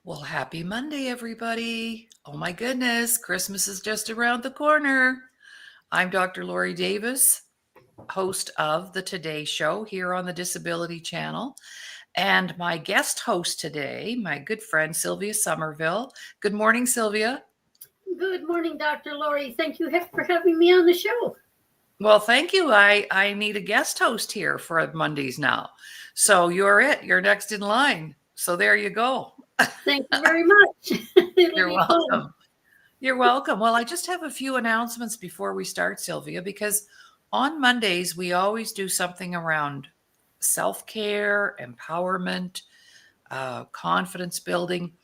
Well, happy Monday, everybody. Oh my goodness, Christmas is just around the corner. I'm Dr. Laurie Davis, host of the Today Show here on the Disability Channel. And my guest host today, my good friend Sylvia Somerville. Good morning, Sylvia. Good morning, Dr. Laurie. Thank you for having me on the show. Well, thank you. I need a guest host here for Mondays now. So you're it. You're next in line. So there you go. Thank you very much. It'll You're be fun. welcome. You're welcome. Well, I just have a few announcements before we start, Sylvia, because on Mondays, we always do something around self care, empowerment, confidence building.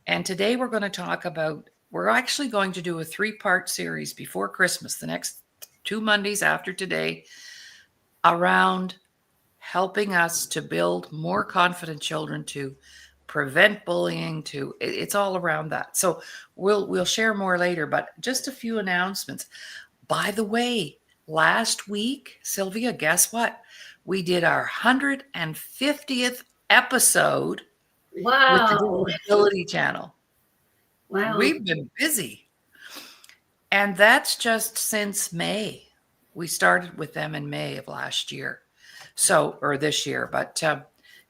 And today we're going to talk about, we're actually going to do a 3-part series before Christmas, the next 2 Mondays after today, around helping us to build more confident children, to prevent bullying, to it's all around that. So we'll share more later, but just a few announcements. By the way, last week, Sylvia, guess what? We did our 150th episode with the Wow. Disability Channel. Wow. We've been busy. And that's just since May. We started with them in May of last year. So, or this year, but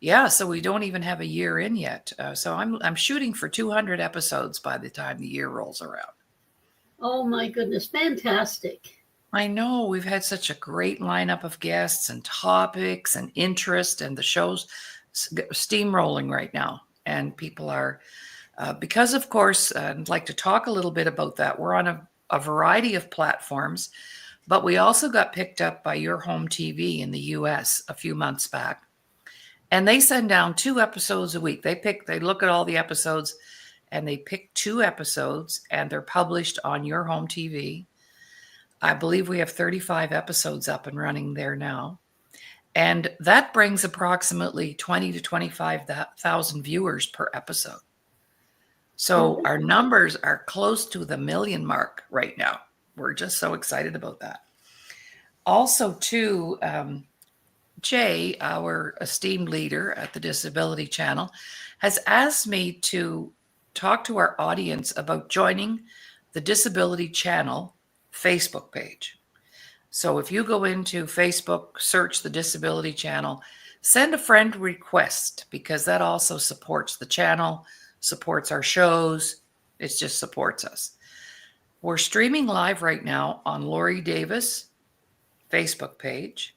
yeah, so we don't even have a year in yet. So I'm shooting for 200 episodes by the time the year rolls around. Oh my goodness. Fantastic. I know we've had such a great lineup of guests and topics and interest, and the show's steamrolling right now. And people are, because of course, I'd like to talk a little bit about that. We're on a variety of platforms, but we also got picked up by Your Home TV in the US a few months back. And they send down 2 episodes a week. They look at all the episodes and they pick 2 episodes and they're published on Your Home TV. I believe we have 35 episodes up and running there now. And that brings approximately 20 to 25,000 viewers per episode. So our numbers are close to the million mark right now. We're just so excited about that. Also, too, Jay, our esteemed leader at the Disability Channel, has asked me to talk to our audience about joining the Disability Channel Facebook page. So if you go into Facebook, search the Disability Channel, send a friend request, because that also supports the channel, supports our shows. It just supports us. We're streaming live right now on Laurie Davis Facebook page,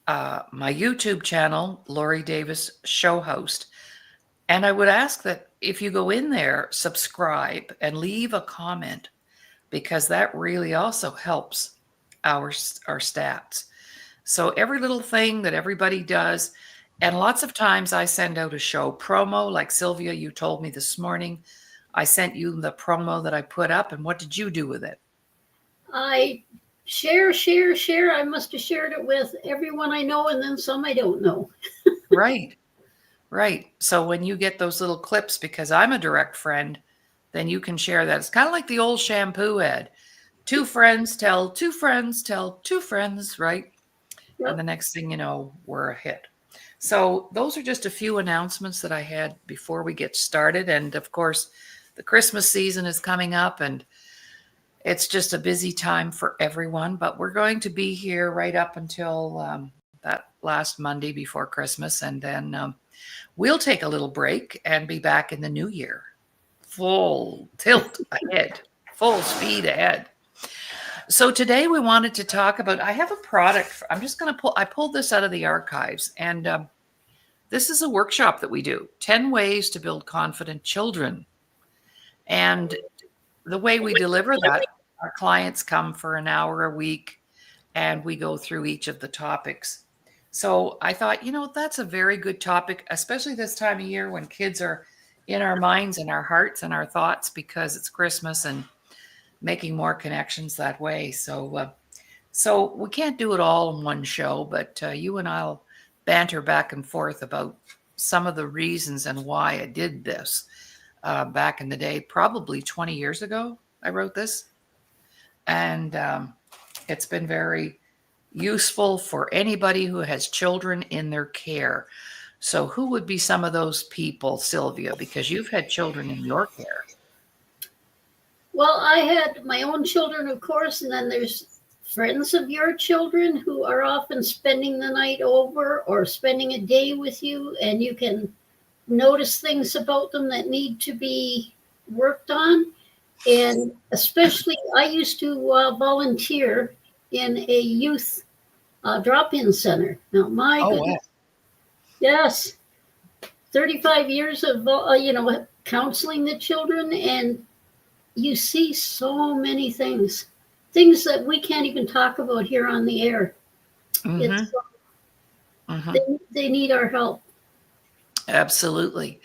my YouTube channel, Laurie Davis Show Host. And I would ask that if you go in there, subscribe and leave a comment, because that really also helps our stats. So every little thing that everybody does, and lots of times I send out a show promo, like Sylvia, you told me this morning, I sent you the promo that I put up, and what did you do with it? I share. I must have shared it with everyone I know and then some I don't know. Right, right. So when you get those little clips, because I'm a direct friend, then you can share that. It's kind of like the old shampoo ad. 2 friends tell 2 friends tell 2 friends, right? Yep. And the next thing you know, we're a hit. So those are just a few announcements that I had before we get started. And of course, the Christmas season is coming up, and it's just a busy time for everyone. But we're going to be here right up until that last Monday before Christmas. And then we'll take a little break and be back in the new year. Full tilt ahead, full speed ahead. So today we wanted to talk about, I have a product. I'm just going to I pulled this out of the archives, and this is a workshop that we do, 10 ways to build confident children. And the way we deliver that, our clients come for an hour a week and we go through each of the topics. So I thought, that's a very good topic, especially this time of year when kids are in our minds and our hearts and our thoughts, because it's Christmas and making more connections that way. So we can't do it all in one show, but you and I'll banter back and forth about some of the reasons and why I did this back in the day. Probably 20 years ago, I wrote this. And it's been very useful for anybody who has children in their care. So who would be some of those people, Sylvia? Because you've had children in your care. Well, I had my own children, of course, and then there's friends of your children who are often spending the night over or spending a day with you, and you can notice things about them that need to be worked on. And especially, I used to volunteer in a youth drop-in center. Now, my Oh, wow. goodness, yes, 35 years of counseling the children, and you see so many things that we can't even talk about here on the air. Mm-hmm. It's Mm-hmm. they need our help. Absolutely.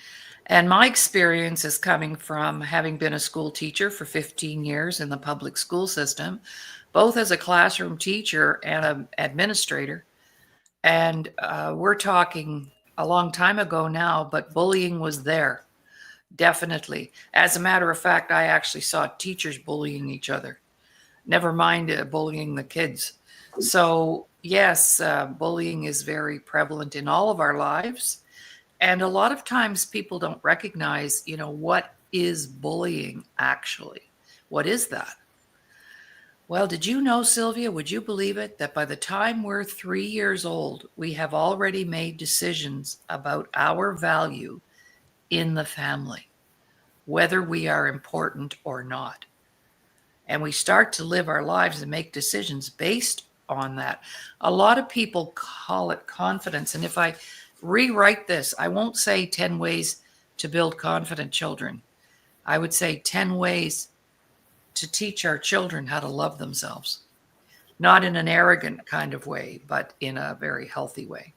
And my experience is coming from having been a school teacher for 15 years in the public school system, both as a classroom teacher and an administrator. And we're talking a long time ago now, but bullying was there, definitely. As a matter of fact, I actually saw teachers bullying each other, never mind bullying the kids. So, yes, bullying is very prevalent in all of our lives. And a lot of times people don't recognize, what is bullying actually? What is that? Well, did you know, Sylvia, would you believe it, that by the time we're 3 years old, we have already made decisions about our value in the family, whether we are important or not. And we start to live our lives and make decisions based on that. A lot of people call it confidence. And if I rewrite this, I won't say 10 ways to build confident children. I would say 10 ways to teach our children how to love themselves, not in an arrogant kind of way, but in a very healthy way.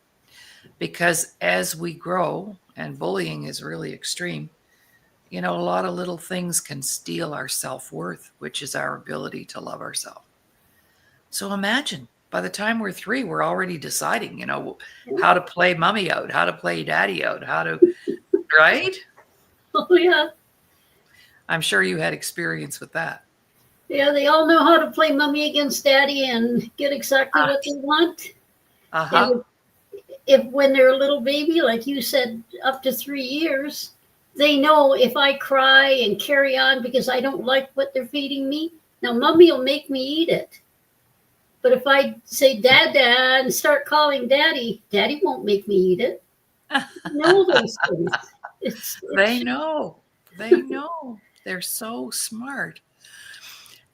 Because as we grow, and bullying is really extreme, a lot of little things can steal our self-worth, which is our ability to love ourselves. So imagine by the time we're 3, we're already deciding, how to play mommy out, how to play daddy out, right? Oh yeah, I'm sure you had experience with that. yeah. They all know how to play mommy against daddy and get exactly what they want. Uh-huh. And if when they're a little baby, like you said, up to 3 years, they know if I cry and carry on because I don't like what they're feeding me, now mommy will make me eat it. But if I say dad and start calling daddy, daddy won't make me eat it. Know those things. They know. They know. They're so smart.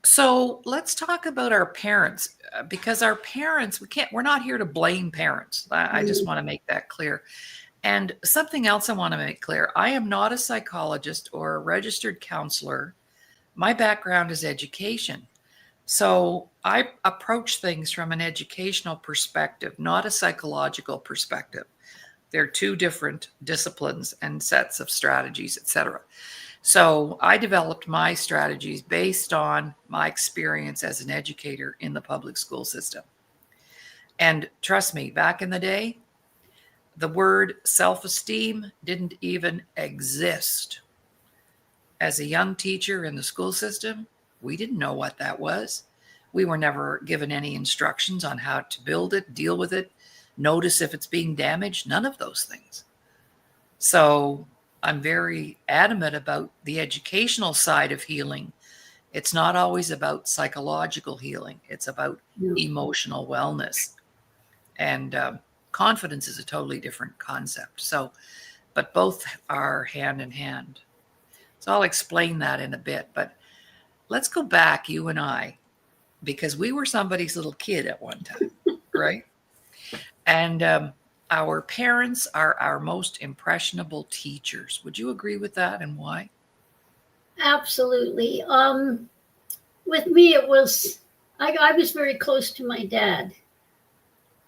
So let's talk about our parents, because our parents, we're not here to blame parents. I just want to make that clear. And something else I want to make clear, I am not a psychologist or a registered counselor. My background is education. So I approach things from an educational perspective, not a psychological perspective. They're two different disciplines and sets of strategies, etc. So I developed my strategies based on my experience as an educator in the public school system. And trust me, back in the day, the word self-esteem didn't even exist. As a young teacher in the school system, we didn't know what that was. We were never given any instructions on how to build it, deal with it, notice if it's being damaged, none of those things. So I'm very adamant about the educational side of healing. It's not always about psychological healing. It's about emotional wellness. And confidence is a totally different concept. So, but both are hand in hand. So I'll explain that in a bit. But let's go back, you and I, because we were somebody's little kid at one time, right? And our parents are our most impressionable teachers. Would you agree with that, and why? Absolutely. With me, it was I was very close to my dad.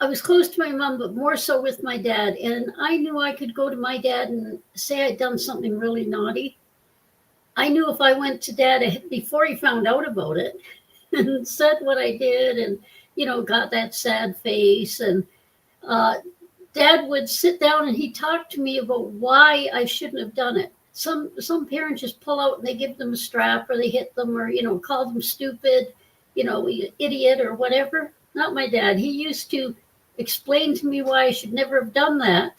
I was close to my mom, but more so with my dad. And I knew I could go to my dad and say I'd done something really naughty. I knew if I went to dad before he found out about it and said what I did and, got that sad face. And dad would sit down and he'd talk to me about why I shouldn't have done it. Some parents just pull out and they give them a strap or they hit them or, call them stupid, idiot or whatever. Not my dad. He used to explain to me why I should never have done that.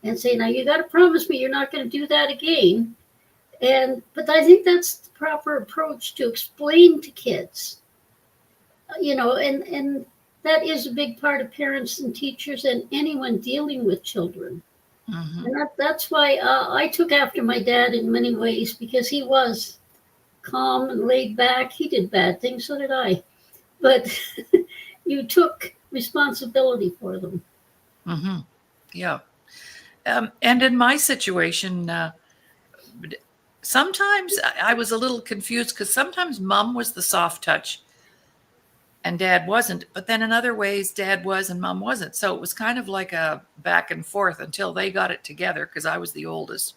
and say, now you got to promise me you're not going to do that again. But I think that's the proper approach to explain to kids, and that is a big part of parents and teachers and anyone dealing with children. Mm-hmm. And that's why I took after my dad in many ways, because he was calm and laid back. He did bad things, so did I. But you took responsibility for them. Mm-hmm. Yeah. And in my situation, sometimes I was a little confused because sometimes mom was the soft touch and dad wasn't. But then in other ways, dad was and mom wasn't. So it was kind of like a back and forth until they got it together, because I was the oldest,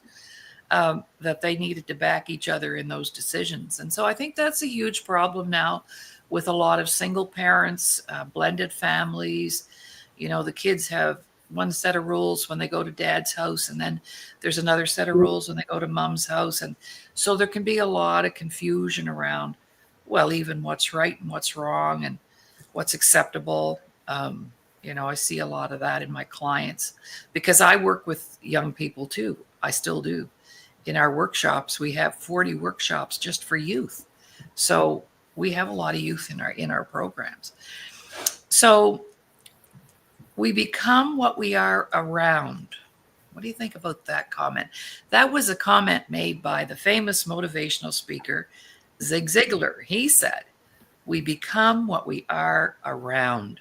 that they needed to back each other in those decisions. And so I think that's a huge problem now with a lot of single parents, blended families. The kids have one set of rules when they go to dad's house, and then there's another set of rules when they go to mom's house. And so there can be a lot of confusion around, well, even what's right and what's wrong and what's acceptable. I see a lot of that in my clients because I work with young people too. I still do. In our workshops, we have 40 workshops just for youth. So we have a lot of youth in our programs. So we become what we are around. What do you think about that comment? That was a comment made by the famous motivational speaker, Zig Ziglar. He said, we become what we are around.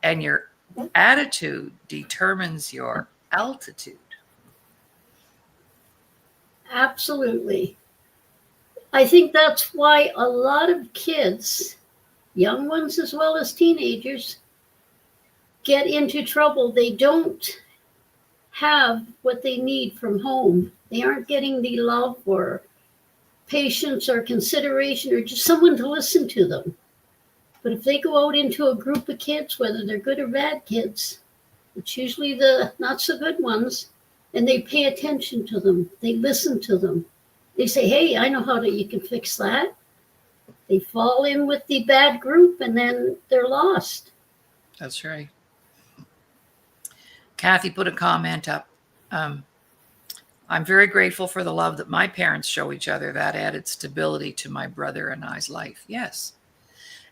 And your attitude determines your altitude. Absolutely. I think that's why a lot of kids, young ones as well as teenagers, get into trouble. They don't have what they need from home. They aren't getting the love or patience or consideration or just someone to listen to them. But if they go out into a group of kids, whether they're good or bad kids, it's usually the not so good ones, and they pay attention to them. They listen to them. They say, hey, I know you can fix that. They fall in with the bad group and then they're lost. That's right. Kathy put a comment up. I'm very grateful for the love that my parents show each other. That added stability to my brother and I's life. Yes.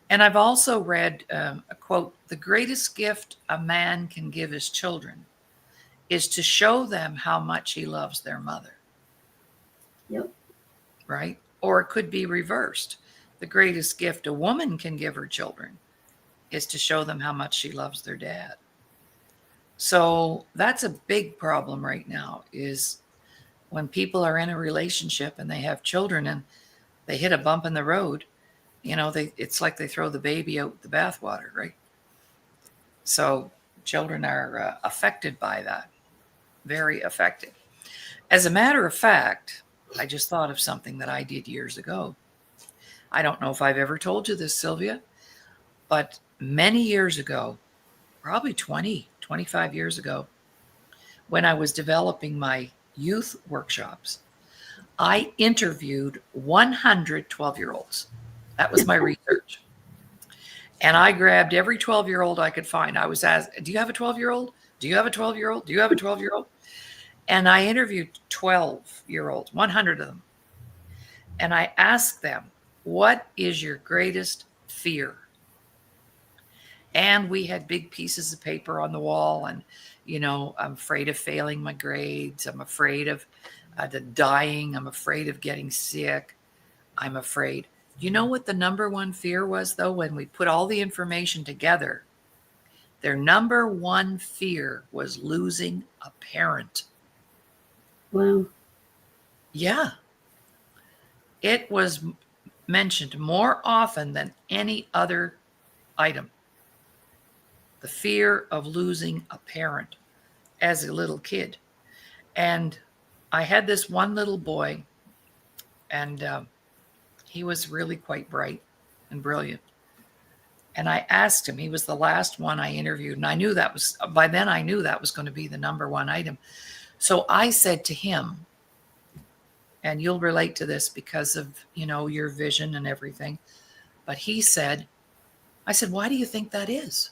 And I've also read a quote, the greatest gift a man can give his children is to show them how much he loves their mother. Yep. Right? Or it could be reversed. The greatest gift a woman can give her children is to show them how much she loves their dad. So that's a big problem right now, is when people are in a relationship and they have children and they hit a bump in the road, it's like they throw the baby out with the bathwater, right? So children are affected by that, very affected. As a matter of fact, I just thought of something that I did years ago. I don't know if I've ever told you this, Sylvia, but many years ago, probably 20, 25 years ago, when I was developing my youth workshops, I interviewed 100 12-year-olds. That was my research. And I grabbed every 12-year-old I could find. I was asked, do you have a 12-year-old? Do you have a 12-year-old? Do you have a 12-year-old? And I interviewed 12-year-olds, 100 of them. And I asked them, what is your greatest fear? And we had big pieces of paper on the wall. And, I'm afraid of failing my grades. I'm afraid of the dying. I'm afraid of getting sick. I'm afraid. You know what the number one fear was, though, when we put all the information together? Their number one fear was losing a parent. Wow. Yeah. It was mentioned more often than any other item. The fear of losing a parent as a little kid. And I had this one little boy, and he was really quite bright and brilliant. And I asked him, he was the last one I interviewed. And I knew by then I knew that was going to be the number one item. So I said to him, and you'll relate to this because of, your vision and everything. But I said, why do you think that is?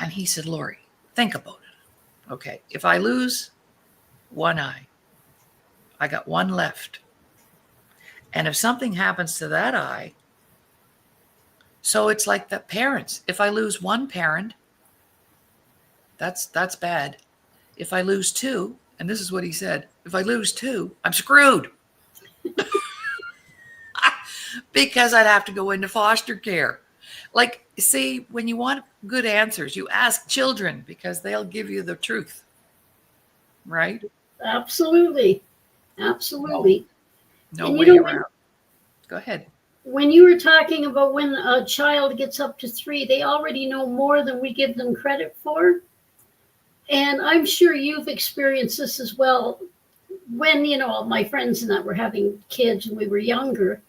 And he said, Laurie, think about it. Okay, if I lose one eye, I got one left. And if something happens to that eye, so it's like the parents. If I lose one parent, that's bad. If I lose two, and this is what he said, if I lose two, I'm screwed. Because I'd have to go into foster care. Like, see, when you want good answers, you ask children because they'll give you the truth. Right? Absolutely. Absolutely. No And way around. Go ahead. When you were talking about when a child gets up to 3, they already know more than we give them credit for. And I'm sure you've experienced this as well. When, my friends and I were having kids and we were younger.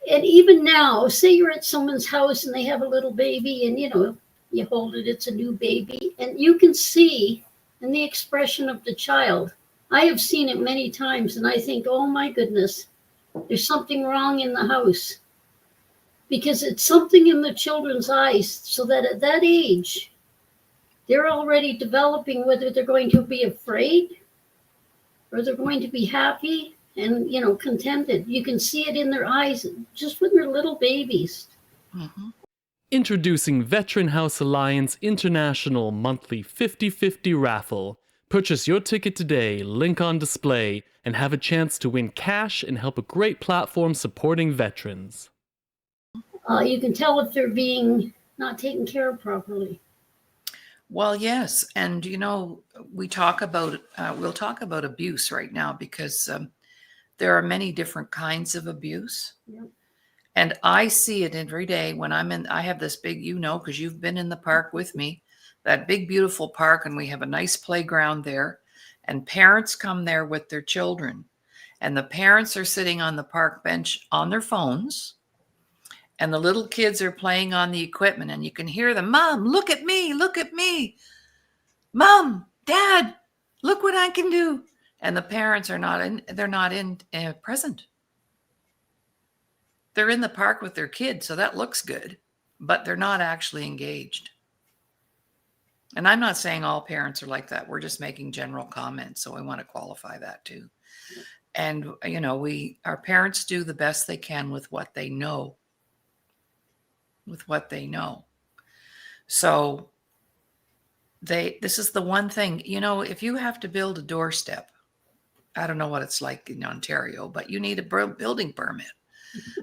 And even now, say you're at someone's house and they have a little baby and, you hold it, it's a new baby. And you can see in the expression of the child. I have seen it many times and I think, oh my goodness, there's something wrong in the house. Because it's something in the children's eyes, so that at that age, they're already developing whether they're going to be afraid or they're going to be happy and, contented. You can see it in their eyes just when they're little babies. Mm-hmm. Introducing Veteran House Alliance International Monthly 50/50 Raffle. Purchase your ticket today, link on display, and have a chance to win cash and help a great platform supporting veterans. You can tell if they're being not taken care of properly. Well, yes. And, we'll talk about abuse right now because there are many different kinds of abuse. Yep. And I see it every day when I have this big, because you've been in the park with me, that big, beautiful park, and we have a nice playground there. And parents come there with their children. And the parents are sitting on the park bench on their phones. And the little kids are playing on the equipment. And you can hear them, Mom, look at me, look at me. Mom, Dad, look what I can do. And the parents are not present. They're in the park with their kids, so that looks good, but they're not actually engaged. And I'm not saying all parents are like that. We're just making general comments, so I want to qualify that too. And, our parents do the best they can with what they know. So this is the one thing, if you have to build a doorstep, I don't know what it's like in Ontario, but you need a building permit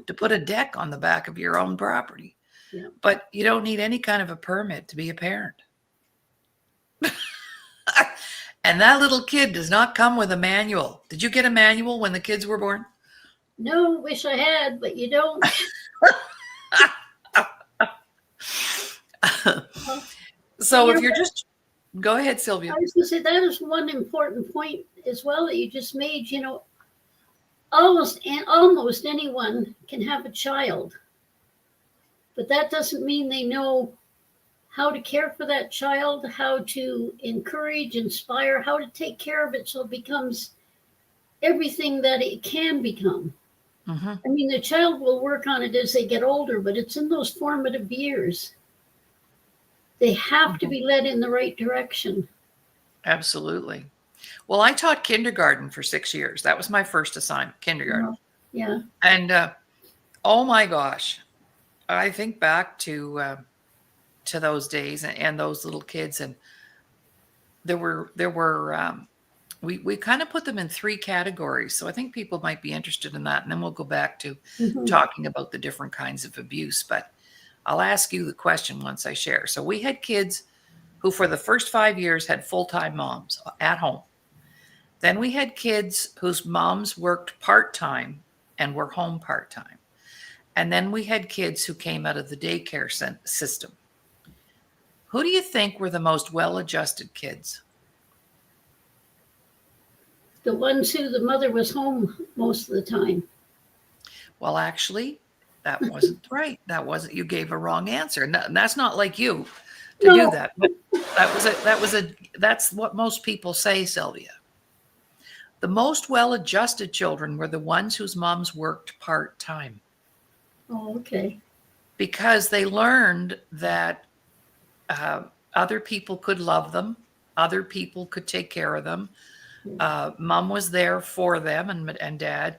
to put a deck on the back of your own property. Yeah. But you don't need any kind of a permit to be a parent. And that little kid does not come with a manual. Did you get a manual when the kids were born? No, wish I had, but you don't. So if you're just, go ahead, Sylvia. I was going to say that is one important point as well that you just made. Almost anyone can have a child, but that doesn't mean they know how to care for that child, how to encourage, inspire, how to take care of it so it becomes everything that it can become. Mm-hmm. I mean, the child will work on it as they get older, but it's in those formative years. They have to be led in the right direction. Absolutely. Well, I taught kindergarten for 6 years. That was my first assignment, kindergarten. Yeah. And oh my gosh, I think back to those days and those little kids, and we kind of put them in 3 categories. So I think people might be interested in that, and then we'll go back to talking about the different kinds of abuse. But I'll ask you the question once I share. So we had kids who for the first 5 years had full-time moms at home. Then we had kids whose moms worked part-time and were home part-time. And then we had kids who came out of the daycare system. Who do you think were the most well-adjusted kids? The ones who the mother was home most of the time. Well, actually, that wasn't right. You gave a wrong answer. And that's not like you to do that. But that's what most people say, Sylvia. The most well-adjusted children were the ones whose moms worked part-time. Oh, okay. Because they learned that other people could love them other people could take care of them. Mom was there for them and dad.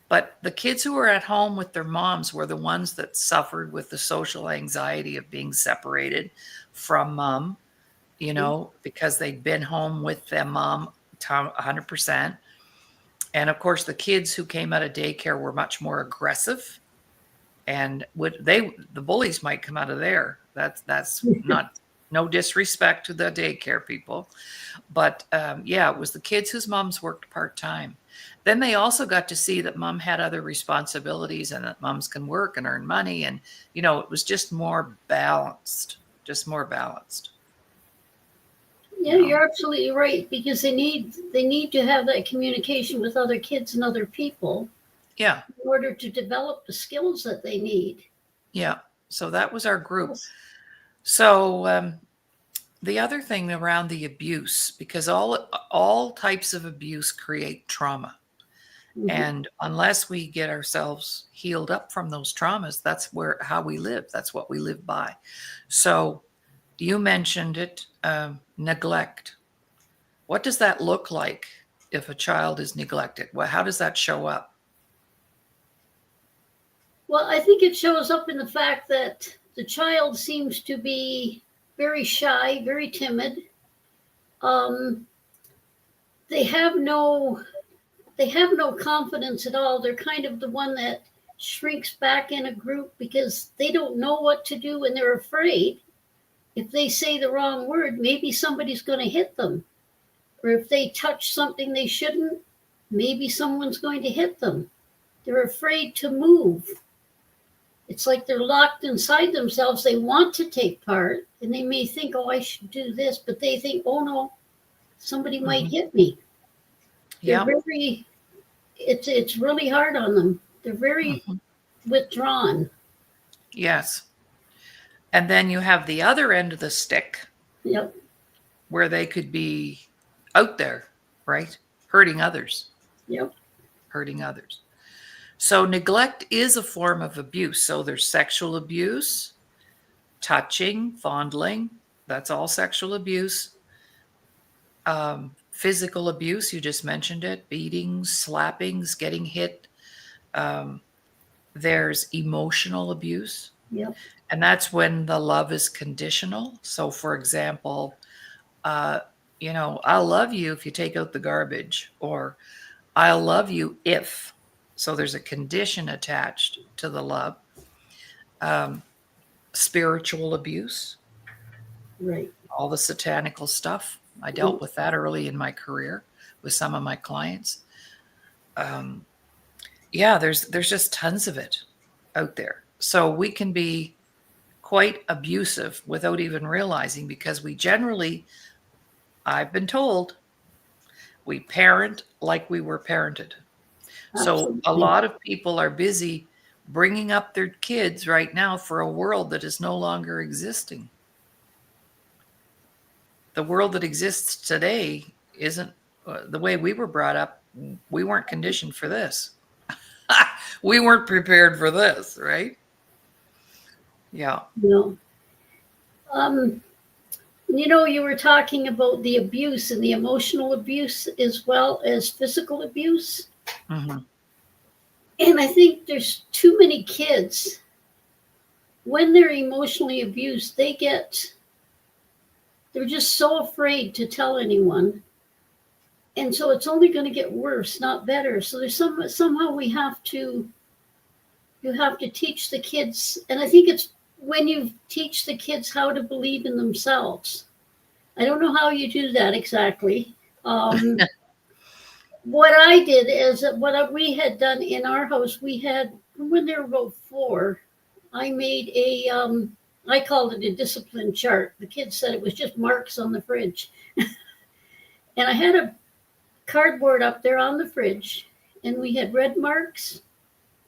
But the kids who were at home with their moms were the ones that suffered with the social anxiety of being separated from mom, because they'd been home with their mom 100%. And of course, the kids who came out of daycare were much more aggressive, and the bullies might come out of there. That's not, no disrespect to the daycare people, but it was the kids whose moms worked part-time. Then they also got to see that mom had other responsibilities and that moms can work and earn money. And, it was just more balanced. Yeah, you're absolutely right, because they need to have that communication with other kids and other people. Yeah. In order to develop the skills that they need. Yeah. So that was our group. So the other thing around the abuse, because all types of abuse create trauma. Mm-hmm. And unless we get ourselves healed up from those traumas, that's how we live. That's what we live by. So you mentioned it, neglect. What does that look like if a child is neglected? Well, how does that show up? Well, I think it shows up in the fact that the child seems to be very shy, very timid. They have no confidence at all. They're kind of the one that shrinks back in a group because they don't know what to do and they're afraid. If they say the wrong word, maybe somebody's going to hit them. Or if they touch something they shouldn't, maybe someone's going to hit them. They're afraid to move. It's like they're locked inside themselves. They want to take part, and they may think, I should do this, but they think, no, somebody might hit me. Yeah. It's really hard on them. They're very withdrawn. Yes. And then you have the other end of the stick. Yep. Where they could be out there, right? Hurting others. Yep. Hurting others. So neglect is a form of abuse. So there's sexual abuse, touching, fondling. That's all sexual abuse. Physical abuse, you just mentioned it. Beatings, slappings, getting hit. There's emotional abuse. Yep. And that's when the love is conditional. So, for example, I'll love you if you take out the garbage, or I'll love you if. So there's a condition attached to the love. Spiritual abuse. Right. All the satanical stuff. I dealt with that early in my career with some of my clients. There's just tons of it out there. So we can be quite abusive without even realizing, because we generally, I've been told, we parent like we were parented. Absolutely. So a lot of people are busy bringing up their kids right now for a world that is no longer existing. The world that exists today isn't the way we were brought up. We weren't conditioned for this. We weren't prepared for this, right? Yeah. No. You were talking about the abuse and the emotional abuse as well as physical abuse. Mm-hmm. And I think there's too many kids, when they're emotionally abused, they're just so afraid to tell anyone. And so it's only going to get worse, not better. So there's somehow you have to teach the kids. And I think it's when you teach the kids how to believe in themselves. I don't know how you do that exactly. What I did is what we had done in our house, we had, when they were about 4, I made I called it a discipline chart. The kids said it was just marks on the fridge. And I had a cardboard up there on the fridge, and we had red marks.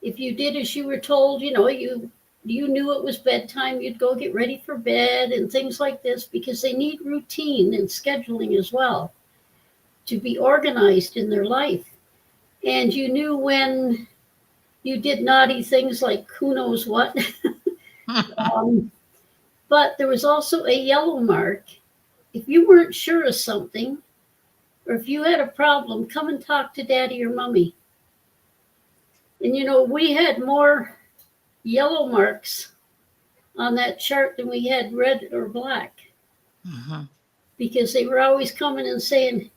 If you did as you were told, you knew it was bedtime, you'd go get ready for bed and things like this, because they need routine and scheduling as well to be organized in their life. And you knew when you did naughty things like who knows what. But there was also a yellow mark if you weren't sure of something, or if you had a problem, come and talk to daddy or mommy. And we had more yellow marks on that chart than we had red or black, because they were always coming and saying,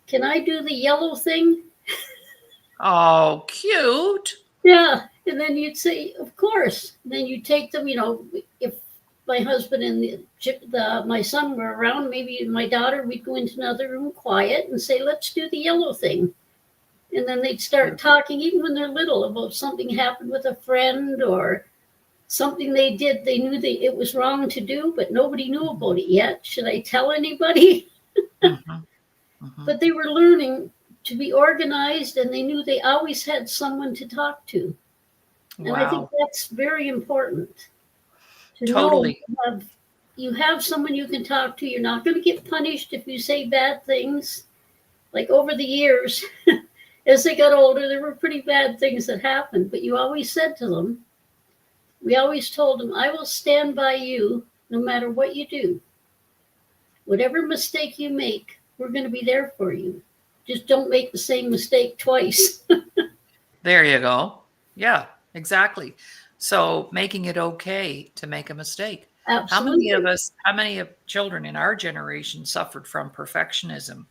"Can I do the yellow thing?" Oh, cute. Yeah. And then you'd say, "Of course." And then you take them, if my husband and my son were around, maybe my daughter, we'd go into another room quiet and say, "Let's do the yellow thing." And then they'd start talking, even when they're little, about something happened with a friend or something they did. They knew it was wrong to do, but nobody knew about it yet. Should I tell anybody? But they were learning to be organized, and they knew they always had someone to talk to. And I think that's very important. Totally. Know you have someone you can talk to. You're not going to get punished if you say bad things. Like over the years, as they got older, there were pretty bad things that happened, but you always said to them, we always told them, "I will stand by you no matter what you do. Whatever mistake you make, we're going to be there for you. Just don't make the same mistake twice." There you go. Yeah, exactly. So making it okay to make a mistake. Absolutely. How many of children in our generation suffered from perfectionism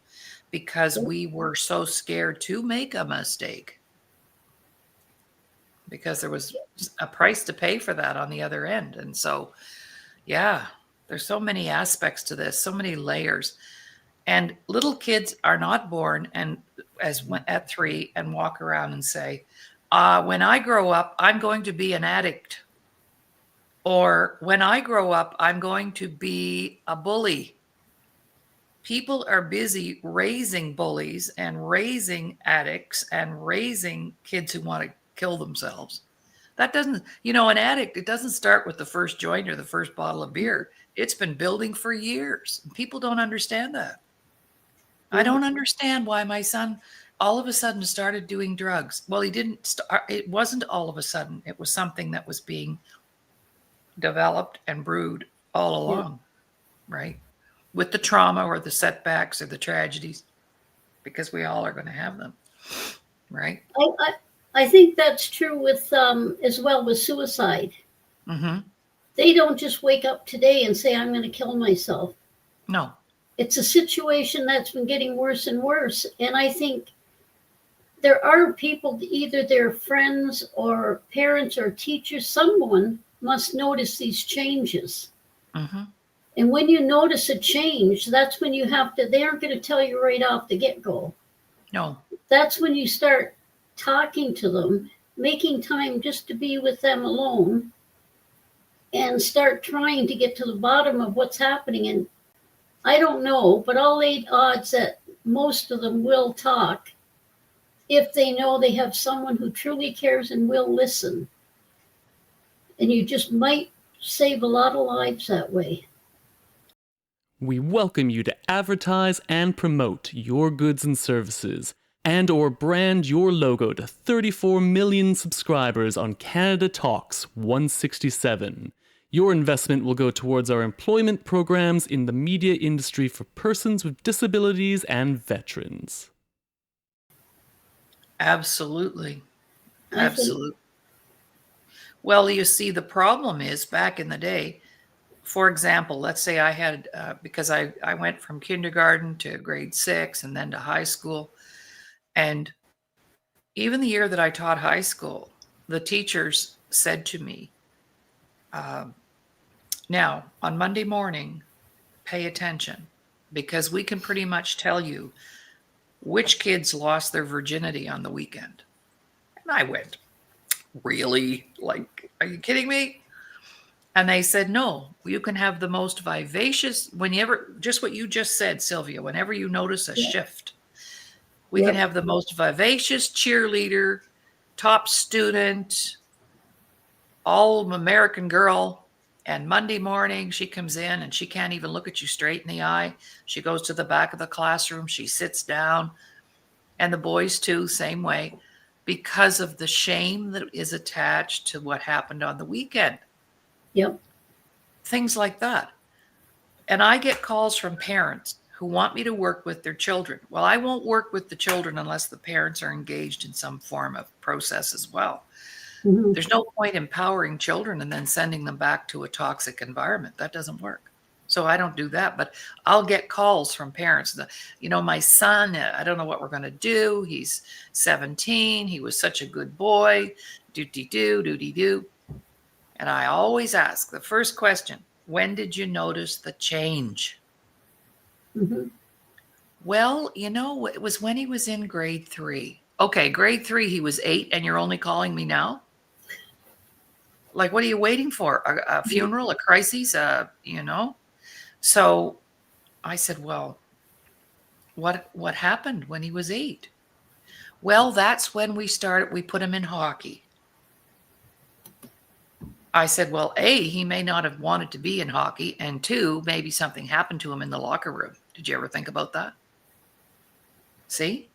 because we were so scared to make a mistake? Because there was a price to pay for that on the other end. And so, yeah, there's so many aspects to this, so many layers. And little kids are not born at 3 and walk around and say, when I grow up, I'm going to be an addict. Or when I grow up, I'm going to be a bully. People are busy raising bullies and raising addicts and raising kids who want to kill themselves. That doesn't, an addict, it doesn't start with the first joint or the first bottle of beer. It's been building for years. People don't understand that. I don't understand why my son all of a sudden started doing drugs. Well, he didn't start, it wasn't all of a sudden. It was something that was being developed and brewed all along, right? With the trauma or the setbacks or the tragedies, because we all are going to have them, right? I think that's true with as well with suicide. They don't just wake up today and say, "I'm going to kill myself." No. It's a situation that's been getting worse and worse. And I think there are people, either their friends or parents or teachers, someone must notice these changes. And when you notice a change, that's when you have to, they aren't going to tell you right off the get-go. No. That's when you start talking to them, making time just to be with them alone, and start trying to get to the bottom of what's happening. And I don't know, but I'll lay odds that most of them will talk if they know they have someone who truly cares and will listen. And you just might save a lot of lives that way. We welcome you to advertise and promote your goods and services, and/or brand your logo to 34 million subscribers on Canada Talks 167. Your investment will go towards our employment programs in the media industry for persons with disabilities and veterans. Absolutely. Absolutely. Well, you see, the problem is back in the day, for example, let's say I had, because I went from kindergarten to grade 6 and then to high school. And even the year that I taught high school, the teachers said to me, now on Monday morning, pay attention, because we can pretty much tell you which kids lost their virginity on the weekend. And I went, really? Like, are you kidding me? And they said, no, you can have the most vivacious, just what you just said, Sylvia, whenever you notice a shift, we can have the most vivacious cheerleader, top student, all American girl. And Monday morning, she comes in and she can't even look at you straight in the eye. She goes to the back of the classroom. She sits down. And the boys, too, same way, because of the shame that is attached to what happened on the weekend. Yep. Things like that. And I get calls from parents who want me to work with their children. Well, I won't work with the children unless the parents are engaged in some form of process as well. Mhm. There's no point empowering children and then sending them back to a toxic environment. That doesn't work. So I don't do that, but I'll get calls from parents. My son, I don't know what we're going to do. He's 17. He was such a good boy. Do. And I always ask the first question, when did you notice the change? Mhm. Well, it was when he was in grade 3. Okay, grade 3, he was 8, and you're only calling me now? Like, what are you waiting for? A funeral, a crisis, So I said, well, what happened when he was 8? Well, that's when we put him in hockey. I said, well, A, he may not have wanted to be in hockey, and 2, maybe something happened to him in the locker room. Did you ever think about that? See?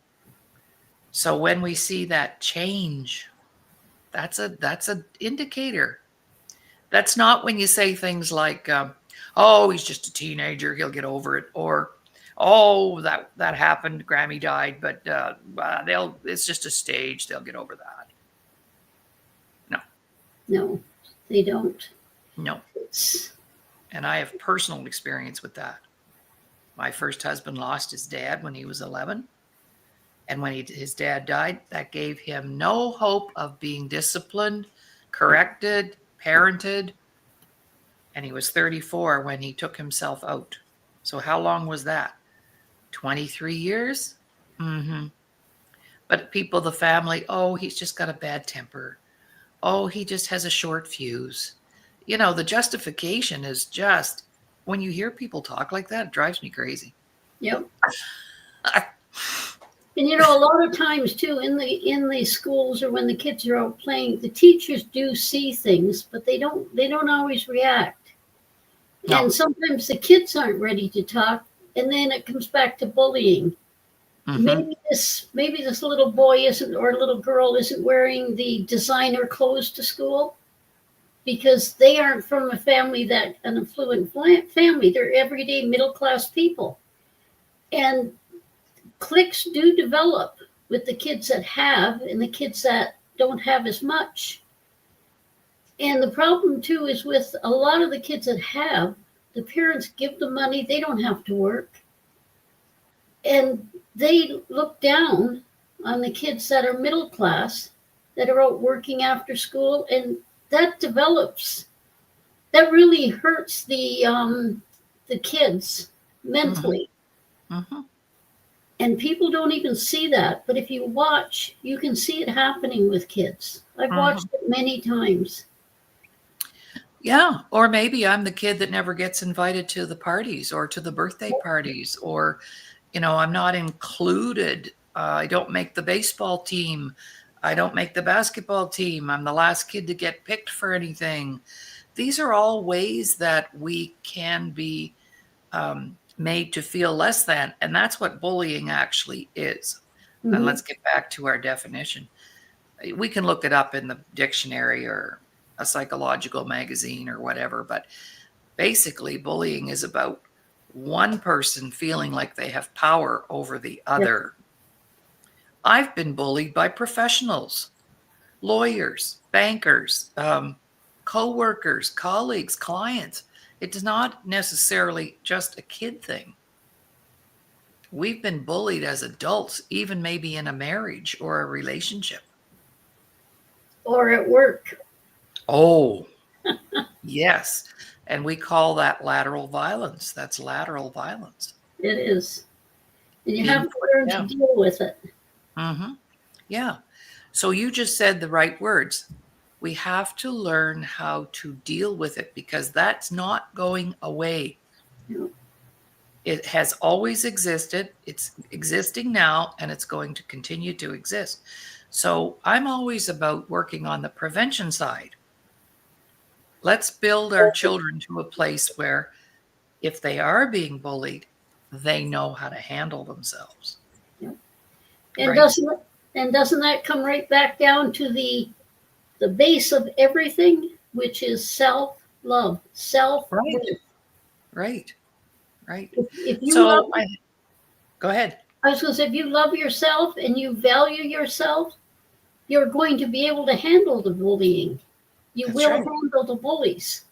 So when we see that change, that's a indicator. That's not when you say things like, oh, he's just a teenager, he'll get over it, or oh, that happened, Grammy died, but it's just a stage, they'll get over that. No, they don't. No. It's, And I have personal experience with that. My first husband lost his dad when he was 11. And when his dad died, that gave him no hope of being disciplined, corrected, parented. And he was 34 when he took himself out. So how long was that? 23 years? Mm-hmm. But people, the family, oh, he's just got a bad temper. Oh, he just has a short fuse. The justification is just, when you hear people talk like that, it drives me crazy. yep. And a lot of times too, in the schools or when the kids are out playing, the teachers do see things, but they don't always react. No. And sometimes the kids aren't ready to talk, and then it comes back to bullying. Mm-hmm. Maybe this little boy isn't, or little girl isn't wearing the designer clothes to school because they aren't from an affluent family. They're everyday middle class people. And cliques do develop with the kids that have and the kids that don't have as much. And the problem too is with a lot of the kids that have, the parents give the money, they don't have to work. And they look down on the kids that are middle class, that are out working after school, and that really hurts the kids mentally. Mm-hmm. And people don't even see that. But if you watch, you can see it happening with kids. I've watched it many times. Yeah. Or maybe I'm the kid that never gets invited to the parties or to the birthday parties, or, I'm not included. I don't make the baseball team. I don't make the basketball team. I'm the last kid to get picked for anything. These are all ways that we can be made to feel less than. And that's what bullying actually is. Mm-hmm. And let's get back to our definition. We can look it up in the dictionary or a psychological magazine or whatever, but basically bullying is about one person feeling like they have power over the other. Yep. I've been bullied by professionals, lawyers, bankers, co-workers, colleagues, clients. It's not necessarily just a kid thing. We've been bullied as adults, even maybe in a marriage or a relationship. Or at work. Oh, yes. And we call that lateral violence. That's lateral violence. It is. And you have to learn to deal with it. Mm-hmm. Yeah. So you just said the right words. We have to learn how to deal with it because that's not going away. No. It has always existed. It's existing now, and it's going to continue to exist. So I'm always about working on the prevention side. Let's build our children to a place where if they are being bullied, they know how to handle themselves. Yeah. And right? doesn't that come right back down to the base of everything, which is self-love, self-worth. Right. right? If you love, So go ahead. I was going to say, if you love yourself and you value yourself, you're going to be able to handle the bullying. You That's will right. handle the bullies.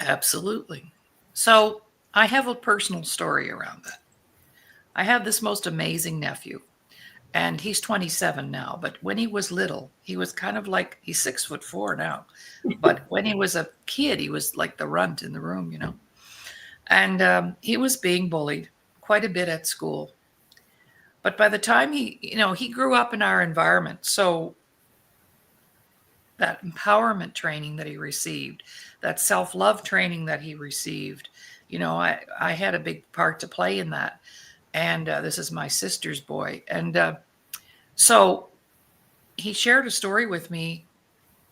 Absolutely. So I have a personal story around that. I have this most amazing nephew, and he's 27 now. But when he was little, he was kind of like, he's 6'4" now. But when he was a kid, he was like the runt in the room, you know. And he was being bullied quite a bit at school. But by the time he grew up in our environment. So that empowerment training that he received, that self-love training that he received, I had a big part to play in that. And this is my sister's boy. And so he shared a story with me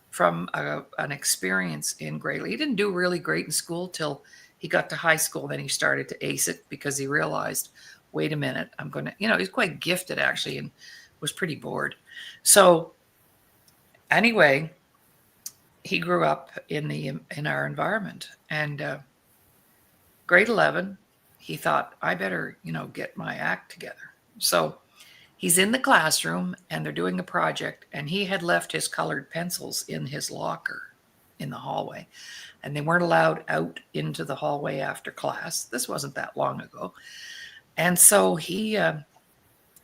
from an experience in grade. He didn't do really great in school till he got to high school. Then he started to ace it because he realized, wait a minute, I'm going to, he's quite gifted actually and was pretty bored. So anyway, he grew up in our environment, and grade 11, he thought, I better, get my act together. So he's in the classroom and they're doing a project, and he had left his colored pencils in his locker in the hallway, and they weren't allowed out into the hallway after class. This wasn't that long ago. And so he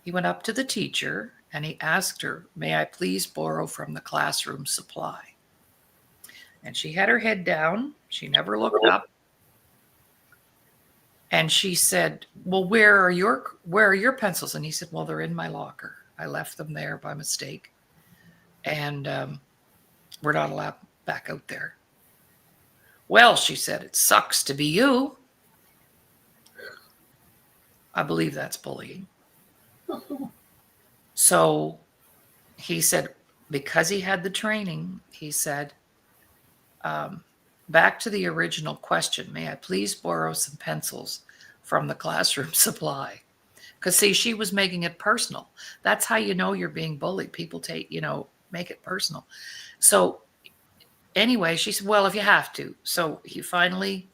went up to the teacher and he asked her, may I please borrow from the classroom supply? And she had her head down. She never looked up. And she said, well, where are your pencils? And he said, well, they're in my locker. I left them there by mistake. And we're not allowed back out there. Well, she said, it sucks to be you. I believe that's bullying. So he said, because he had the training, he said, back to the original question, may I please borrow some pencils from the classroom supply? Because see, she was making it personal. That's how you know you're being bullied. People make it personal. So anyway, she said, well, if you have to. So he finally